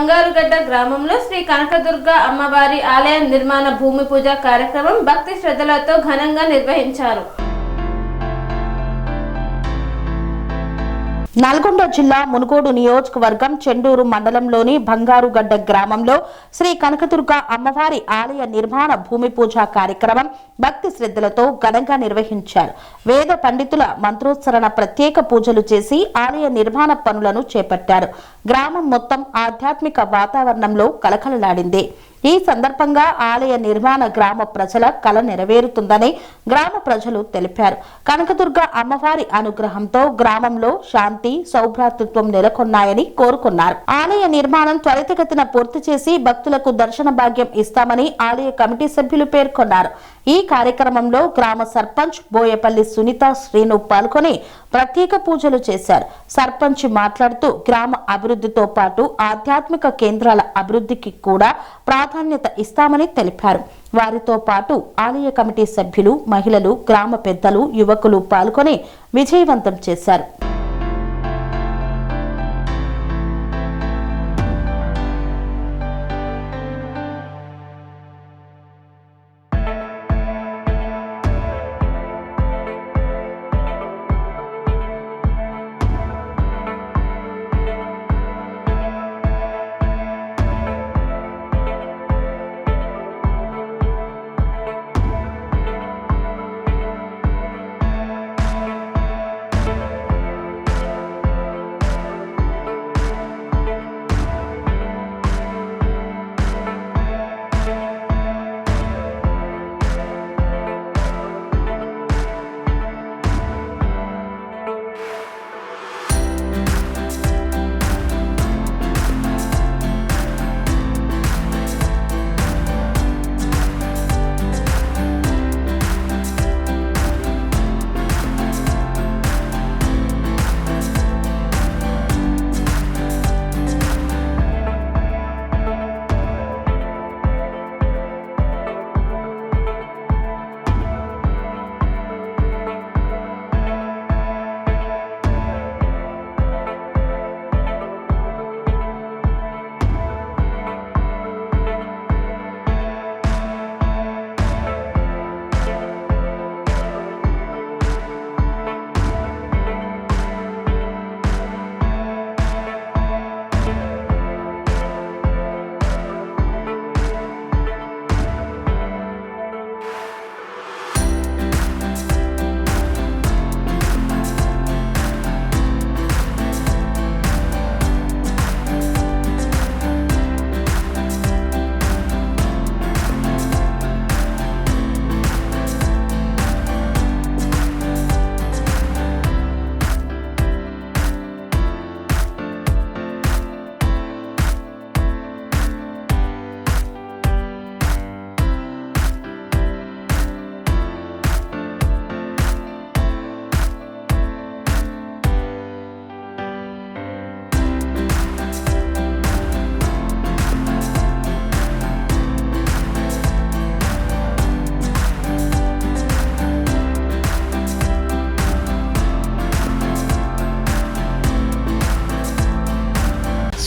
బంగారుగడ్డ గ్రామంలో శ్రీ కనకదుర్గ అమ్మవారి ఆలయ నిర్మాణ భూమి పూజ కార్యక్రమం భక్తి శ్రద్ధలతో ఘనంగా నిర్వహించారు. నల్గొండ జిల్లా మునుగోడు నియోజకవర్గం చెండూరు మండలంలోని బంగారుగడ్డ గ్రామంలో శ్రీ కనకదుర్గ అమ్మవారి ఆలయ నిర్మాణ భూమి పూజ కార్యక్రమం భక్తి శ్రద్ధలతో ఘనంగా నిర్వహించారు. వేద పండితుల మంత్రోచ్చరణ ప్రత్యేక పూజలు చేసి ఆలయ నిర్మాణ పనులను చేపట్టారు. గ్రామం మొత్తం ఆధ్యాత్మిక వాతావరణంలో కలకలలాడింది. ఈ సందర్భంగా ఆలయ నిర్మాణ గ్రామ ప్రజల కల నెరవేరుతుందని గ్రామ ప్రజలు తెలిపారు. కనకదుర్గ అమ్మవారి అనుగ్రహంతో గ్రామంలో శాంతి సౌభ్రాతృత్వం నెలకొన్నాయని కోరుకున్నారు. ఆలయ నిర్మాణం త్వరితగతిన పూర్తి చేసి భక్తులకు దర్శన భాగ్యం ఇస్తామని ఆలయ కమిటీ సభ్యులు పేర్కొన్నారు. ఈ కార్యక్రమంలో గ్రామ సర్పంచ్ బోయపల్లి సునీత శ్రీను పాల్గొని ప్రత్యేక పూజలు చేశారు. సర్పంచ్ మాట్లాడుతూ గ్రామ అభివృద్ధితో పాటు ఆధ్యాత్మిక కేంద్రాల అభివృద్ధికి కూడా ప్రాధాన్యత ఇస్తామని తెలిపారు. వారితో పాటు ఆలయ కమిటీ సభ్యులు, మహిళలు, గ్రామ పెద్దలు, యువకులు పాల్గొని విజయవంతం చేశారు.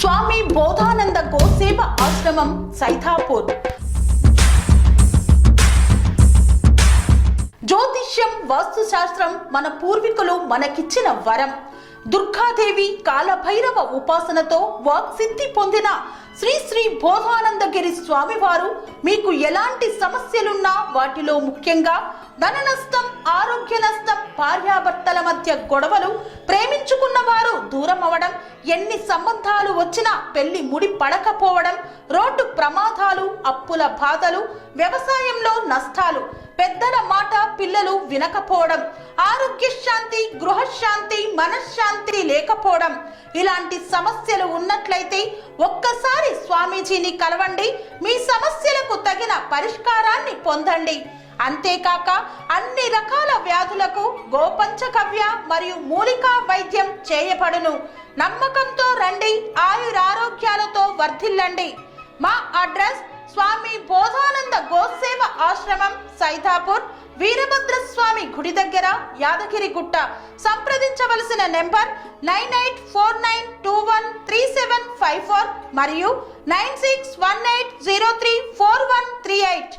స్వామి బోధానంద గోసేవ ఆశ్రమం సైథాపూర్. జ్యోతిష్యం, వాస్తుశాస్త్రం మన పూర్వీకులు మనకిచ్చిన వరం. దుర్గాదేవి, కాలభైరవ ఉపాసనతో వాక్సిద్ధి పొందిన శ్రీ శ్రీ బోధానందగిరి స్వామివారు మీకు ఎలాంటి సమస్యలున్నా, వాటిలో ముఖ్యంగా ధన నష్టం, ఆరోగ్య నష్టం, భార్యాభర్తల మధ్య గొడవలు, ప్రేమించుకున్న వారు దూరం అవడం, ఎన్ని సంబంధాలు వచ్చినా పెళ్లి ముడి పడకపోవడం, రోడ్డు ప్రమాదాలు, అప్పుల బాధలు, వ్యవసాయంలో నష్టాలు, పెద్దల మాట పిల్లలు వినకపోవడం, ఆరోగ్య శాంతి, గృహశాంతి, మనశ్శాంతి లేకపోవడం, ఇలాంటి సమస్యలు ఉన్నట్లయితే ఒక్కసారి స్వామీజీని కలవండి. మీ సమస్యలకు తగిన పరిష్కారాన్ని పొందండి. అంతేకాక అన్ని రకాల వ్యాధులకు గోపంచకవ్య మరియు మూలికా వైద్యం చేయబడును. నమ్మకంతో రండి, ఆయురారోగ్యాలతో వర్ధిల్లండి. మా అడ్రస్ స్వామి బోధానంద గోసేవ ఆశ్రమం, సైథాపూర్, వీరభద్రస్వామి గుడి దగ్గర, యాదగిరిగుట్ట. సంప్రదించవలసిన నెంబర్ 9849213754 మరియు 9618034138.